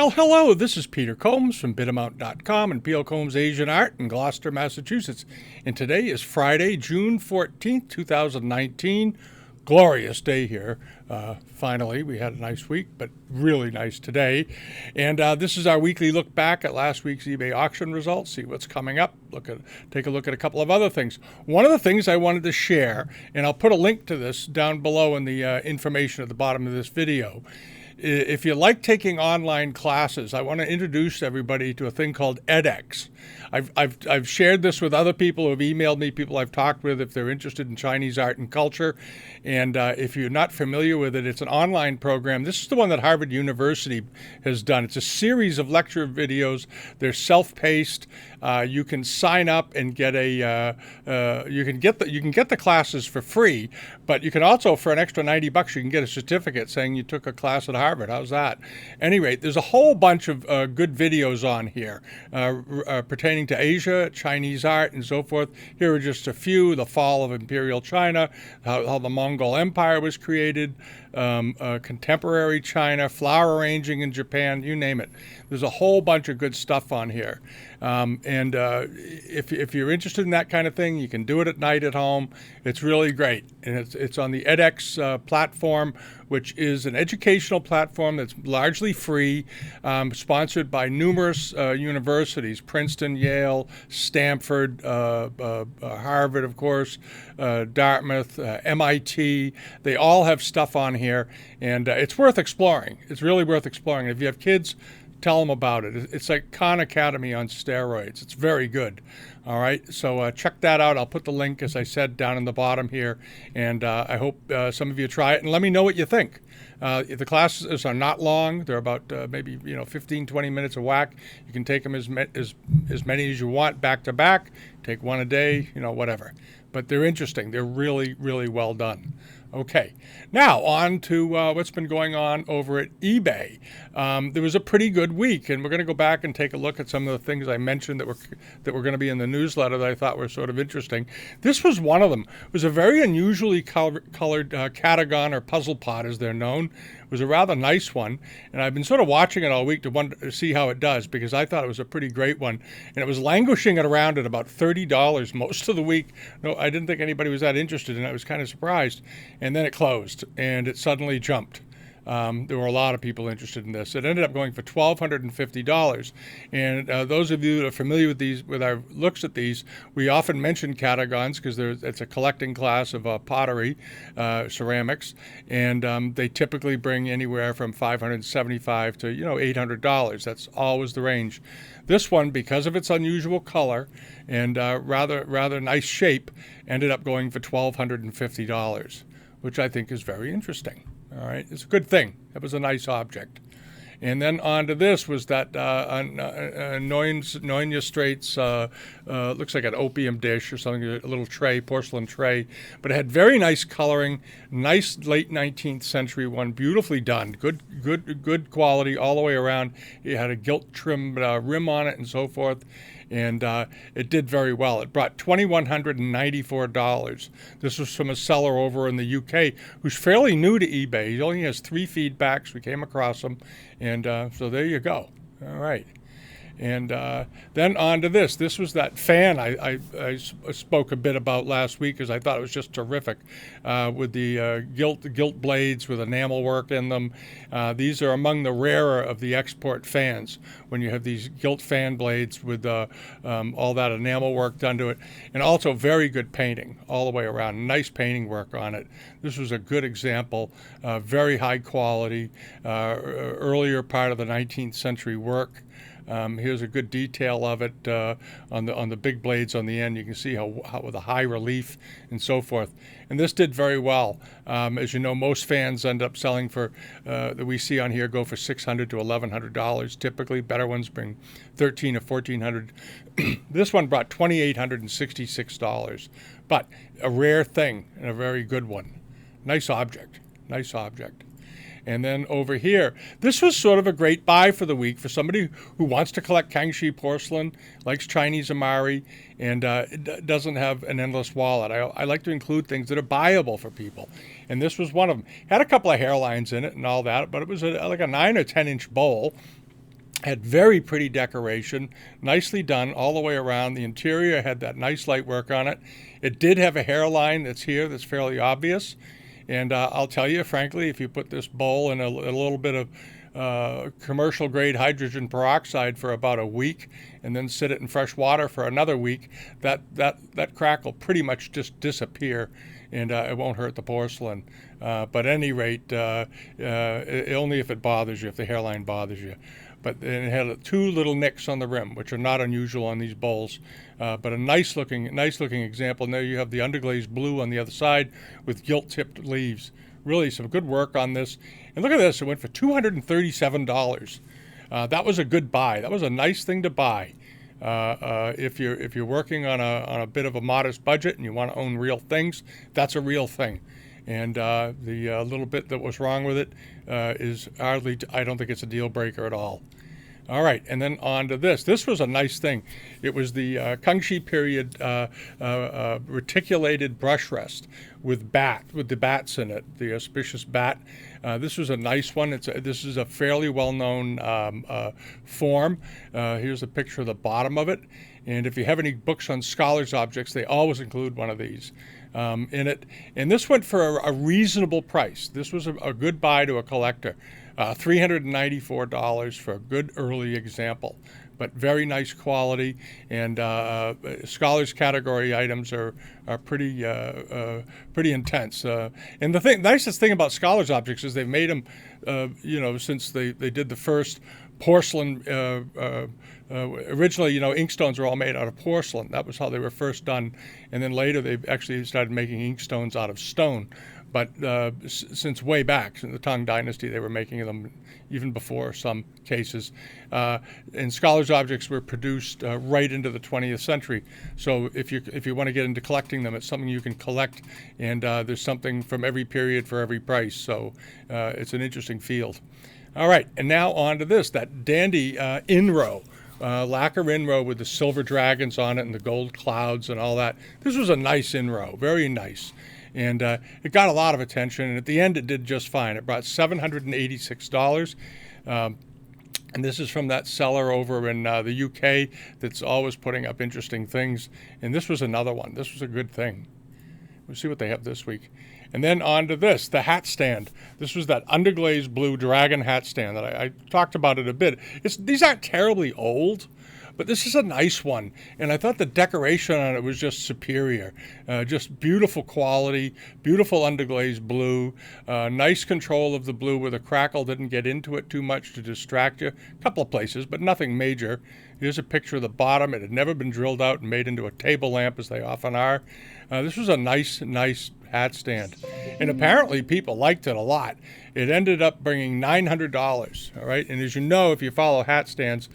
Well, hello, this is Peter Combs from Bitamount.com and P.O. Combs Asian Art in Gloucester, Massachusetts. And today is Friday, June 14th, 2019. Glorious day here. Finally, we had a nice week, but really nice today. And this is our weekly look back at last week's eBay auction results, see what's coming up, take a look at a couple of other things. One of the things I wanted to share, and I'll put a link to this down below in the information at the bottom of this video. If you like taking online classes, I want to introduce everybody to a thing called edEX. I've shared this with other people who have emailed me, people I've talked with if they're interested in Chinese art and culture. And if you're not familiar with it, it's an online program. This is the one that Harvard University has done. It's a series of lecture videos. They're self-paced. You can sign up and get you can get the classes for free, but you can also, for an extra $90, you can get a certificate saying you took a class at Harvard. How's that? Anyway, there's a whole bunch of good videos on here pertaining to Asia, Chinese art, and so forth. Here are just a few: the fall of Imperial China, how the Mongol Empire was created, contemporary China, flower arranging in Japan, you name it. There's a whole bunch of good stuff on here. If you're interested in that kind of thing, you can do it at night at home. It's really great. And it's on the edX platform, which is an educational platform that's largely free, sponsored by numerous universities: Princeton, Yale, Stanford, Harvard, of course, Dartmouth, MIT. They all have stuff on here, and it's worth exploring. It's really worth exploring. If you have kids, tell them about it. It's like Khan Academy on steroids. It's very good. All right, so check that out. I'll put the link, as I said, down in the bottom here, and I hope some of you try it and let me know what you think. The classes are not long. They're about maybe 15, 20 minutes a whack. You can take them as many as you want back to back. Take one a day, whatever. But they're interesting. They're really, really well done. Okay, now on to what's been going on over at eBay. There was a pretty good week, and we're going to go back and take a look at some of the things I mentioned that were going to be in the newsletter that I thought were sort of interesting. This was one of them. It was a very unusually colored Cadagon, or puzzle pot as they're known. It was a rather nice one, and I've been sort of watching it all week to see how it does, because I thought it was a pretty great one. And it was languishing at around at about $30 most of the week. No, I didn't think anybody was that interested, and I was kind of surprised. And then it closed, and it suddenly jumped. There were a lot of people interested in this. It ended up going for $1,250. And those of you that are familiar with these, with our looks at these, we often mention Cadagons because it's a collecting class of pottery, ceramics, and they typically bring anywhere from $575 to $800. That's always the range. This one, because of its unusual color and rather nice shape, ended up going for $1,250, which I think is very interesting. All right, it's a good thing. That was a nice object. And then on to this was that Nyonya Straits, looks like an opium dish or something, a little tray, porcelain tray. But it had very nice coloring, nice late 19th century one, beautifully done, good quality all the way around. It had a gilt trimmed rim on it and so forth. And it did very well. It brought $2,194. This was from a seller over in the UK who's fairly new to eBay. He only has 3 feedbacks. We came across him. And so there you go. All right. And then on to this. This was that fan I spoke a bit about last week because I thought it was just terrific with the gilt blades with enamel work in them. These are among the rarer of the export fans when you have these gilt fan blades with all that enamel work done to it. And also very good painting all the way around. Nice painting work on it. This was a good example. Very high quality, earlier part of the 19th century work. Here's a good detail of it on the big blades on the end. You can see how with a high relief and so forth. And this did very well. As you know, most fans end up selling for that we see on here go for $600 to $1,100. Typically, better ones bring $1,300 or $1,400. This one brought $2,866. But a rare thing and a very good one. Nice object. Nice object. And then over here, this was sort of a great buy for the week for somebody who wants to collect Kangxi porcelain, likes Chinese amari, and doesn't have an endless wallet. I like to include things that are buyable for people. And this was one of them. Had a couple of hairlines in it and all that, but it was like a 9 or 10 inch bowl. Had very pretty decoration, nicely done all the way around. The interior had that nice light work on it. It did have a hairline that's here that's fairly obvious. And I'll tell you, frankly, if you put this bowl in a little bit of commercial grade hydrogen peroxide for about a week and then sit it in fresh water for another week, that crack will pretty much just disappear, and it won't hurt the porcelain. But at any rate, only if it bothers you, if the hairline bothers you. But it had two little nicks on the rim, which are not unusual on these bowls. But a nice looking example. And there you have the underglazed blue on the other side with gilt-tipped leaves. Really some good work on this. And look at this, it went for $237. That was a good buy. That was a nice thing to buy. If you're working on a bit of a modest budget and you want to own real things, that's a real thing. And the little bit that was wrong with it is hardly, I don't think it's a deal breaker at all. All right, and then on to this. This was a nice thing. It was the Kangxi period reticulated brush rest with the bats in it, the auspicious bat. This was a nice one. This is a fairly well-known form. Here's a picture of the bottom of it. And if you have any books on scholars' objects, they always include one of these in it. And this went for a reasonable price. This was a good buy to a collector. $394 for a good early example, but very nice quality. And scholars category items are pretty intense. And the nicest thing about scholars objects is they've made them, since they did the first porcelain. Originally, inkstones were all made out of porcelain. That was how they were first done. And then later they actually started making inkstones out of stone. But since way back, in the Tang Dynasty, they were making them even before some cases. And scholars' objects were produced right into the 20th century. So if you want to get into collecting them, it's something you can collect. And there's something from every period for every price. So it's an interesting field. All right, and now on to this, that dandy in-row. Lacquer in-row with the silver dragons on it and the gold clouds and all that. This was a nice in-row, very nice. And it got a lot of attention, and at the end it did just fine. It brought $786. And this is from that seller over in the UK that's always putting up interesting things. And this was another one. This was a good thing. We'll see what they have this week. And then on to this, the hat stand. This was that underglazed blue dragon hat stand that I talked about it a bit. These aren't terribly old, but this is a nice one. And I thought the decoration on it was just superior. Just beautiful quality, beautiful underglazed blue, nice control of the blue where the crackle didn't get into it too much to distract you. A couple of places, but nothing major. Here's a picture of the bottom. It had never been drilled out and made into a table lamp, as they often are. This was a nice hat stand. And apparently people liked it a lot. It ended up bringing $900, all right? And as you know, if you follow hat stands,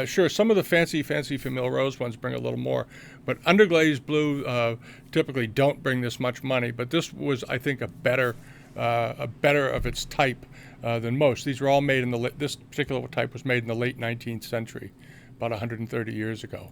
sure, some of the fancy Famille Rose ones bring a little more, but underglazed blue typically don't bring this much money, but this was, I think, a better of its type than most. These were all made this particular type was made in the late 19th century, about 130 years ago.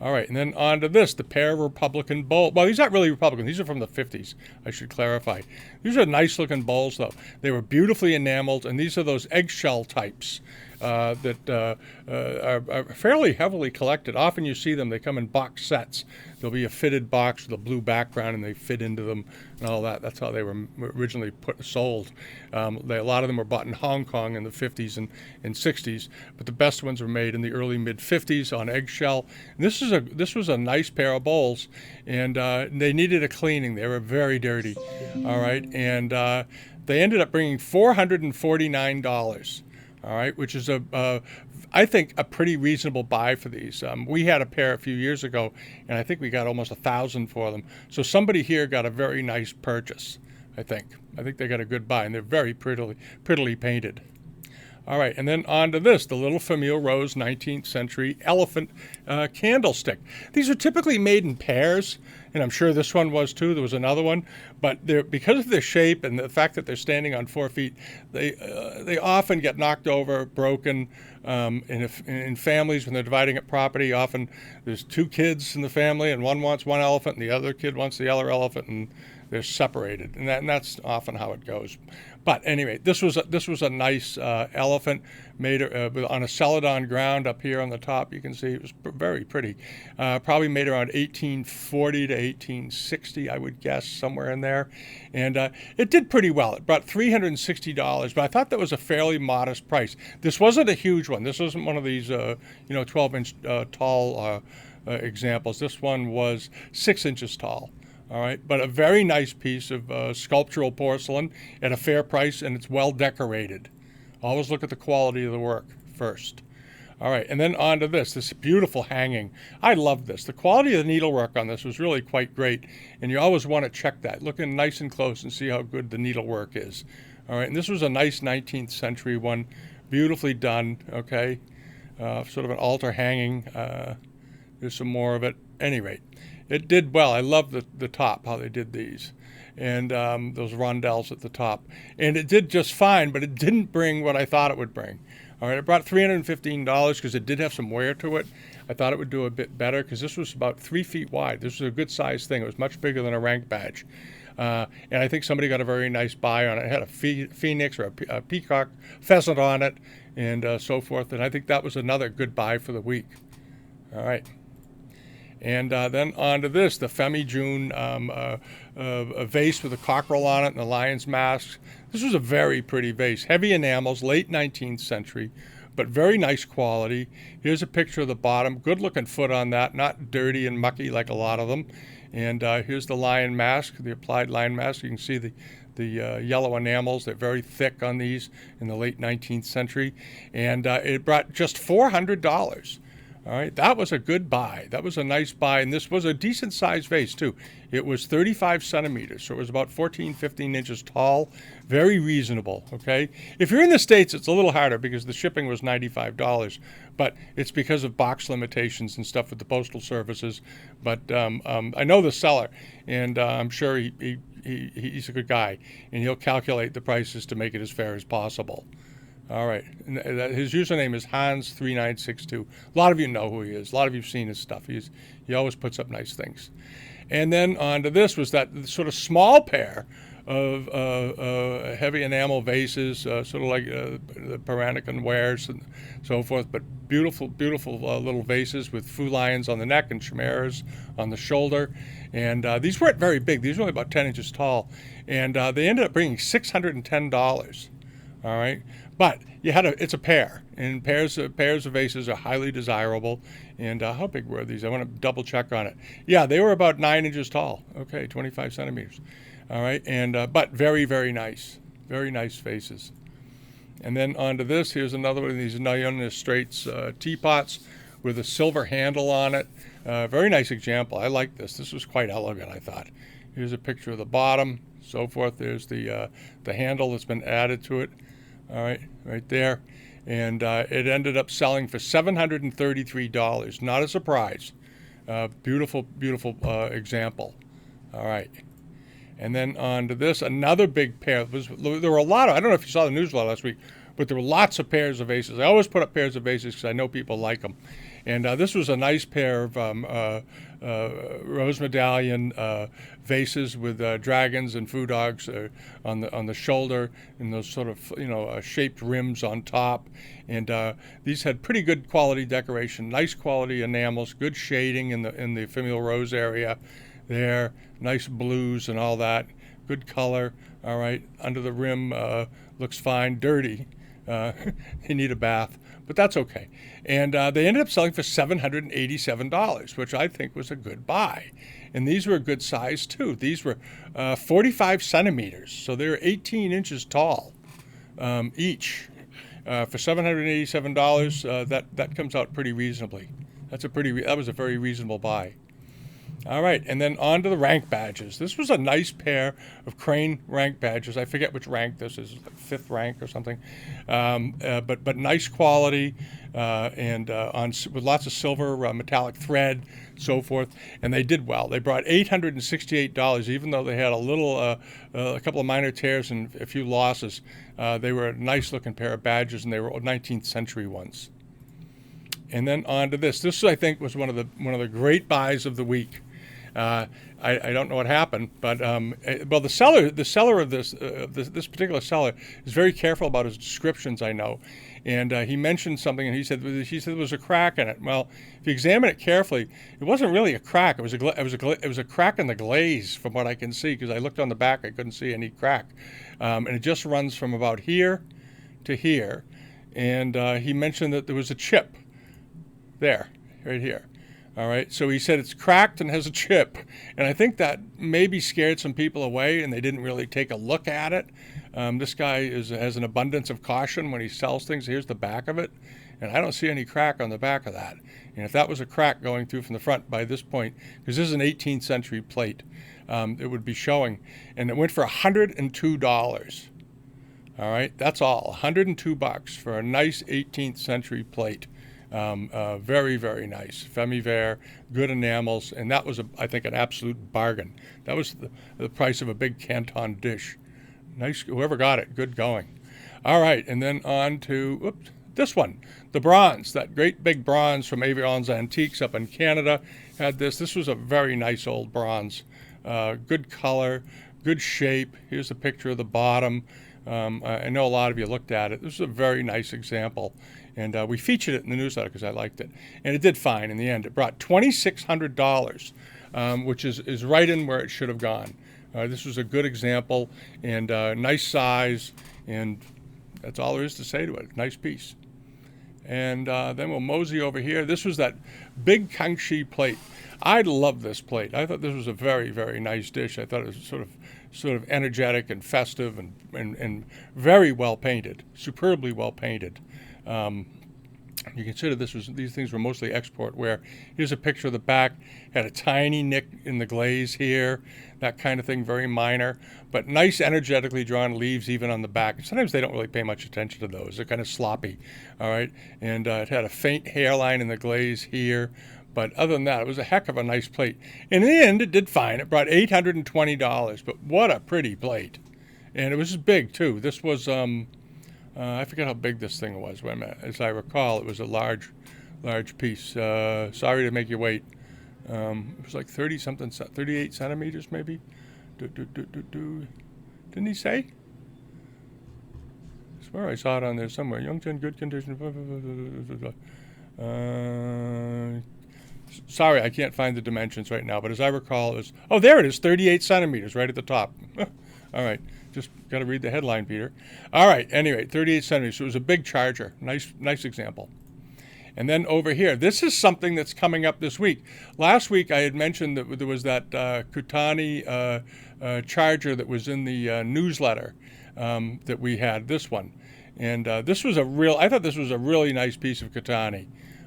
All right, and then on to this, the pair of Republican bowls. Well, these aren't really Republican. These are from the 50s, I should clarify. These are nice-looking bowls, though. They were beautifully enameled, and these are those eggshell types that are fairly heavily collected. Often you see them, they come in box sets. There'll be a fitted box with a blue background, and they fit into them and all that. That's how they were originally sold. A lot of them were bought in Hong Kong in the 50s and 60s, but the best ones were made in the early mid-50s on eggshell. And this was a nice pair of bowls, and they needed a cleaning. They were very dirty, all right? And they ended up bringing $449. All right, which is I think a pretty reasonable buy for these. We had a pair a few years ago, and I think we got almost 1,000 for them. So somebody here got a very nice purchase. I think they got a good buy, and they're very prettily painted. All right, and then on to this, the little Famille Rose 19th century elephant candlestick. These are typically made in pairs, and I'm sure this one was too. There was another one, but because of their shape and the fact that they're standing on 4 feet, they often get knocked over, broken. In families, when they're dividing up property, often there's two kids in the family, and one wants one elephant, and the other kid wants the other elephant, and they're separated, and that's often how it goes. But anyway, this was a nice elephant made on a celadon ground up here on the top. You can see it was very pretty. Probably made around 1840 to 1860, I would guess, somewhere in there. And it did pretty well. It brought $360, but I thought that was a fairly modest price. This wasn't a huge one. This wasn't one of these 12-inch tall examples. This one was 6 inches tall. All right, but a very nice piece of sculptural porcelain at a fair price, and it's well decorated. Always look at the quality of the work first. All right, and then on to this beautiful hanging. I love this. The quality of the needlework on this was really quite great, and you always want to check that. Look in nice and close and see how good the needlework is. All right, and this was a nice 19th century one, beautifully done, okay? Sort of an altar hanging. There's some more of it. At any rate, it did well. I love the top, how they did these. And those rondelles at the top. And it did just fine, but it didn't bring what I thought it would bring. All right, it brought $315 because it did have some wear to it. I thought it would do a bit better because this was about 3 feet wide. This was a good sized thing. It was much bigger than a rank badge. And I think somebody got a very nice buy on it. It had a phoenix or a peacock pheasant on it and so forth. And I think that was another good buy for the week. All right. And then on to this, the Femi June a vase with a cockerel on it and the lion's mask. This was a very pretty vase. Heavy enamels, late 19th century, but very nice quality. Here's a picture of the bottom. Good-looking foot on that, not dirty and mucky like a lot of them. And here's the lion mask, the applied lion mask. You can see the yellow enamels. They're very thick on these in the late 19th century. And it brought just $400. All right, that was a good buy. That was a nice buy, and this was a decent-sized vase, too. It was 35 centimeters, so it was about 14, 15 inches tall. Very reasonable, okay? If you're in the States, it's a little harder because the shipping was $95, but it's because of box limitations and stuff with the postal services. But I know the seller, and I'm sure he's a good guy, and he'll calculate the prices to make it as fair as possible. All right. His username is Hans3962. A lot of you know who he is. A lot of you have seen his stuff. He always puts up nice things. And then on to this was that sort of small pair of heavy enamel vases, sort of like the Peranican wares and so forth, but beautiful, beautiful little vases with fu lions on the neck and chimeras on the shoulder. And these weren't very big. These were only about 10 inches tall. And they ended up bringing $610. All right, but it's a pair, and pairs of vases are highly desirable. And how big were these? I want to double check on it. Yeah, they were about 9 inches tall. Okay, 25 centimeters. All right, and but very, very nice vases. And then onto this. Here's another one of these Nyonya Straits teapots with a silver handle on it. Very nice example. I like this. This was quite elegant, I thought. Here's a picture of the bottom, so forth. There's the handle that's been added to it. All right, right there. And it ended up selling for $733. Not a surprise. Beautiful, beautiful example. All right. And then on to this, another big pair. There were a lot of, I don't know if you saw the newsletter last week, but there were lots of pairs of vases. I always put up pairs of vases because I know people like them. And this was a nice pair of rose medallion vases with dragons and foo dogs on the shoulder, and those sort of shaped rims on top. And these had pretty good quality decoration, nice quality enamels, good shading in the Famille Rose area. There, nice blues and all that, good color. All right, under the rim looks fine, dirty. They need a bath, but that's okay. And they ended up selling for $787, which I think was a good buy. And these were a good size, too. These were 45 centimeters, so they were 18 inches tall each. For $787, that comes out pretty reasonably. That was a very reasonable buy. All right, and then on to the rank badges. This was a nice pair of crane rank badges. I forget which rank this is, like 5th rank or something, but nice quality and with lots of silver metallic thread, so forth. And they did well. They brought $868, even though they had a couple of minor tears and a few losses. They were a nice-looking pair of badges, and they were 19th century ones. And then on to this. This, I think, was one of the great buys of the week. I don't know what happened, but well, the seller of this particular seller is very careful about his descriptions, I know, and he mentioned something, and he said there was a crack in it. Well, if you examine it carefully, it wasn't really a crack. It was a crack in the glaze, from what I can see, because I looked on the back, I couldn't see any crack, and it just runs from about here to here, and he mentioned that there was a chip there, right here. All right, so he said it's cracked and has a chip, and I think that maybe scared some people away, and they didn't really take a look at it. This guy has an abundance of caution when he sells things. Here's the back of it, and I don't see any crack on the back of that. And if that was a crack going through from the front by this point, because this is an 18th century plate, it would be showing, and it went for $102. All right, that's all, $102 for a nice 18th century plate. Very, very nice. Famille, good enamels, and that was, I think, an absolute bargain. That was the price of a big Canton dish. Nice, whoever got it, good going. All right, and then on to this one, the bronze, that great big bronze from Avion's Antiques up in Canada had this. This was a very nice old bronze. Good color, good shape. Here's a picture of the bottom. I know a lot of you looked at it. This is a very nice example. And we featured it in the newsletter because I liked it. And it did fine in the end. It brought $2,600, which is right in where it should have gone. This was a good example and nice size. And that's all there is to say to it. Nice piece. And then we'll mosey over here. This was that big Kangxi plate. I love this plate. I thought this was a very, very nice dish. I thought it was sort of energetic and festive and very well painted, superbly well painted. You consider these things were mostly export ware. Here's a picture of the back. Had a tiny nick in the glaze here, that kind of thing, very minor, but nice energetically drawn leaves even on the back. Sometimes they don't really pay much attention to those. They're kind of sloppy, all right? And it had a faint hairline in the glaze here, but other than that, it was a heck of a nice plate. In the end, it did fine. It brought $820, but what a pretty plate. And it was big, too. This was... I forget how big this thing was. Wait a minute. As I recall, it was a large piece. Sorry to make you wait. It was like 30-something, 38 centimeters maybe. Didn't he say? I swear I saw it on there somewhere. Youngton, good condition. Sorry, I can't find the dimensions right now, but as I recall, it was... Oh, there it is, 38 centimeters right at the top. All right. Just got to read the headline, Peter. All right, anyway, 38 centimeters. So it was a big charger. Nice example. And then over here, this is something that's coming up this week. Last week I had mentioned that there was that Kutani charger that was in the newsletter that we had, this one. And this was I thought this was a really nice piece of Kutani.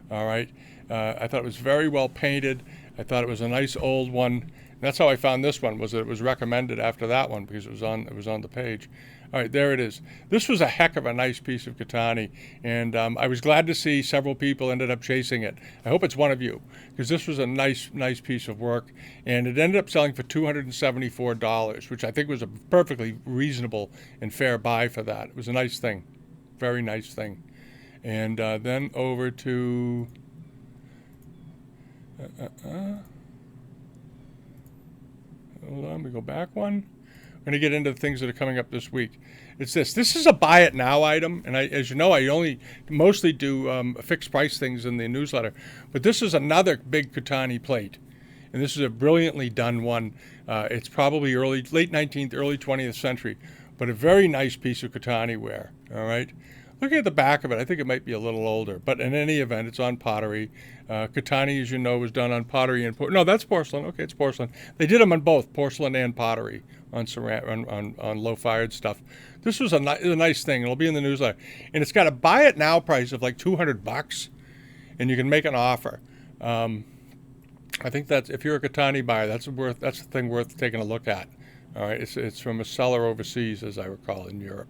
All right. I thought it was very well painted. I thought it was a nice old one. That's how I found this one, was that it was recommended after that one because it was on the page. All right, there it is. This was a heck of a nice piece of Kutani, and I was glad to see several people ended up chasing it. I hope it's one of you, because this was a nice piece of work, and it ended up selling for $274, which I think was a perfectly reasonable and fair buy for that. It was a nice thing, very nice thing. And then over to... Hold on, we go back one. We're going to get into the things that are coming up this week. It's this. This is a buy it now item, and as you know, I only mostly do fixed price things in the newsletter. But this is another big Kutani plate, and this is a brilliantly done one. It's probably late 19th, early 20th century, but a very nice piece of Kutani ware. All right. Looking at the back of it, I think it might be a little older, but in any event, it's on pottery. Kutani, as you know, was done on pottery and no, that's porcelain. Okay, it's porcelain. They did them on both porcelain and pottery on low-fired stuff. This was a nice thing. It'll be in the newsletter, and it's got a buy it now price of like $200, and you can make an offer. I think that's, if you're a Kutani buyer, that's the thing worth taking a look at. All right, it's from a seller overseas, as I recall, in Europe.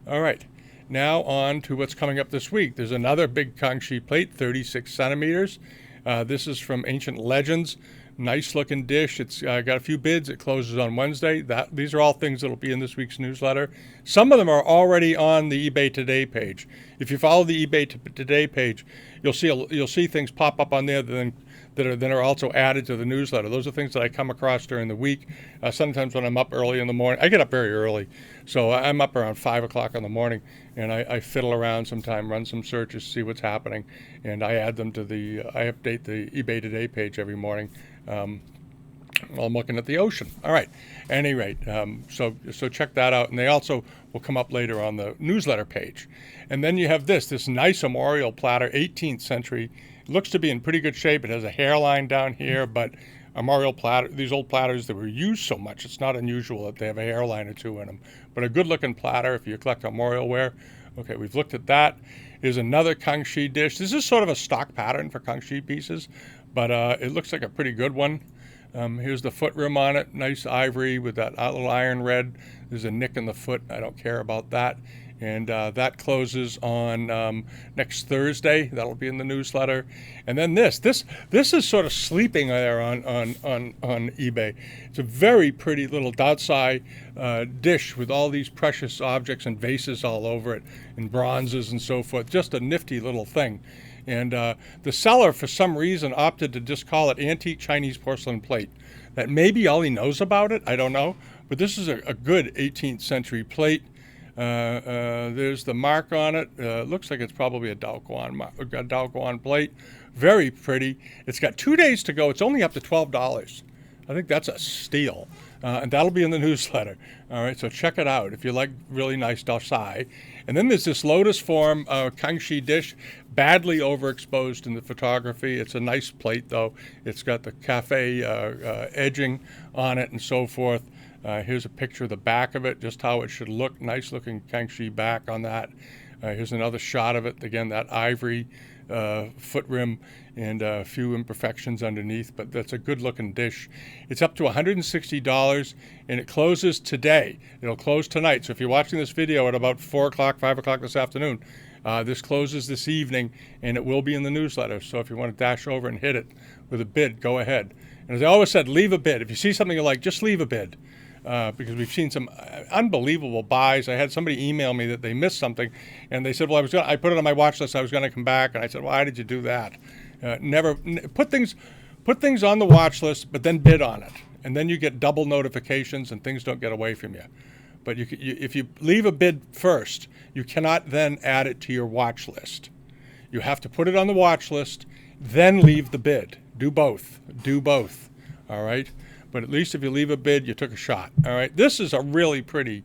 All right. Now on to what's coming up this week. There's another big Kangxi plate, 36 centimeters. This is from Ancient Legends. Nice looking dish. It's got a few bids. It closes on Wednesday. These are all things that will be in this week's newsletter. Some of them are already on the eBay Today page. If you follow the eBay Today page, you'll see things pop up on there that then that are also added to the newsletter. Those are things that I come across during the week. Sometimes when I'm up early in the morning, I get up very early, so I'm up around 5 o'clock in the morning, and I fiddle around sometime, run some searches, see what's happening, and I add them to I update the eBay Today page every morning. While I'm looking at the ocean. All right. At any rate, so check that out. And they also will come up later on the newsletter page. And then you have this nice armorial platter, 18th century. It looks to be in pretty good shape. It has a hairline down here, but armorial platter, these old platters that were used so much, it's not unusual that they have a hairline or two in them. But a good-looking platter if you collect armorial ware. Okay, we've looked at that. Here's another Kangxi dish. This is sort of a stock pattern for Kangxi pieces, but it looks like a pretty good one. Here's the foot rim on it, nice ivory with that little iron red. There's a nick in the foot. I don't care about that. And that closes on next Thursday. That'll be in the newsletter. And then this is sort of sleeping there on eBay. It's a very pretty little Datsai dish with all these precious objects and vases all over it, and bronzes and so forth. Just a nifty little thing. And the seller, for some reason, opted to just call it antique Chinese porcelain plate. That may be all he knows about it. I don't know. But this is a good 18th century plate. There's the mark on it. Looks like it's probably a Daoguan plate. Very pretty. It's got 2 days to go. It's only up to $12. I think that's a steal. And that'll be in the newsletter. All right, so check it out if you like really nice Datsai. And then there's this lotus form Kangxi dish, badly overexposed in the photography. It's a nice plate, though. It's got the cafe edging on it and so forth. Here's a picture of the back of it, just how it should look. Nice looking Kangxi back on that. Here's another shot of it. Again, that ivory foot rim and a few imperfections underneath, but that's a good looking dish. It's up to $160 and it closes today. It'll close tonight. So if you're watching this video at about 4 o'clock, 5 o'clock this afternoon, this closes this evening and it will be in the newsletter. So if you want to dash over and hit it with a bid, go ahead. And as I always said, leave a bid. If you see something you like, just leave a bid. Because we've seen some unbelievable buys. I had somebody email me that they missed something, and they said, "Well, I put it on my watch list. I was going to come back." And I said, "Why did you do that? Never put things on the watch list, but then bid on it, and then you get double notifications, and things don't get away from you. But if you leave a bid first, you cannot then add it to your watch list. You have to put it on the watch list, then leave the bid. Do both. All right." But at least if you leave a bid, you took a shot. All right. This is a really pretty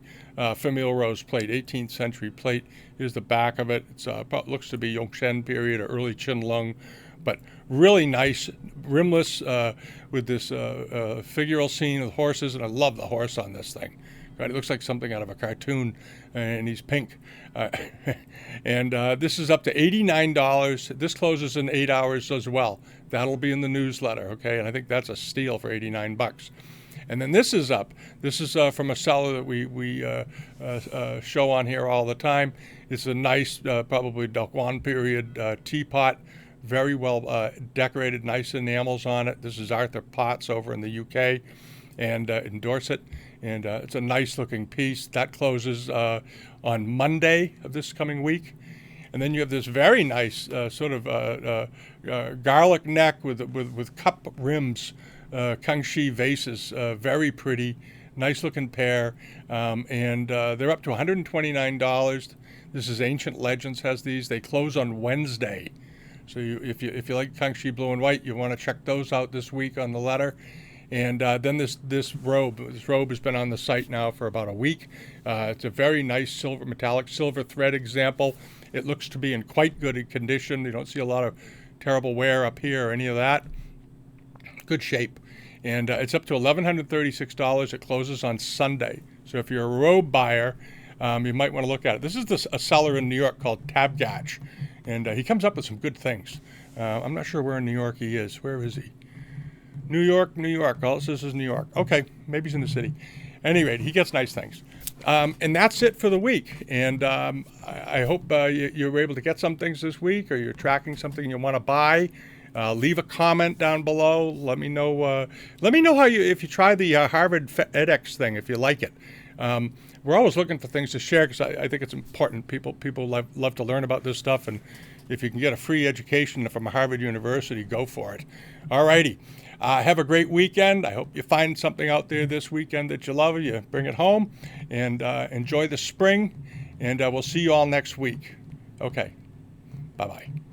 Famille Rose plate, 18th century plate. Here's the back of it. It looks to be Yongzhen period or early Qianlong, but really nice, rimless, with this figural scene of horses, and I love the horse on this thing. Right, it looks like something out of a cartoon, and he's pink. And this is up to $89. This closes in 8 hours as well. That'll be in the newsletter, okay? And I think that's a steal for $89. And then this is up. This is from a seller that we show on here all the time. It's a nice, probably Daoguan period teapot. Very well decorated, nice enamels on it. This is Arthur Potts over in the UK and in Dorset. And it's a nice looking piece. That closes on Monday of this coming week. And then you have this very nice sort of garlic neck with cup rims, Kangxi vases, very pretty, nice looking pair. And they're up to $129. This is Ancient Legends has these. They close on Wednesday. So if you like Kangxi blue and white, you want to check those out this week on the letter. And then this robe has been on the site now for about a week. It's a very nice metallic silver thread example. It looks to be in quite good condition. You don't see a lot of terrible wear up here or any of that. Good shape. And it's up to $1,136. It closes on Sunday. So if you're a robe buyer, you might want to look at it. This is a seller in New York called Tabgach, and he comes up with some good things. I'm not sure where in New York he is. Where is he? New York. All it says is New York. Okay, maybe he's in the city. At any rate, he gets nice things. And that's it for the week. And I hope you were able to get some things this week, or you're tracking something you want to buy. Leave a comment down below. Let me know. How if you try the Harvard edX thing, if you like it. We're always looking for things to share because I think it's important. People love to learn about this stuff, and if you can get a free education from Harvard University, go for it. All righty. Have a great weekend. I hope you find something out there this weekend that you love. You bring it home and enjoy the spring. And we'll see you all next week. Okay. Bye-bye.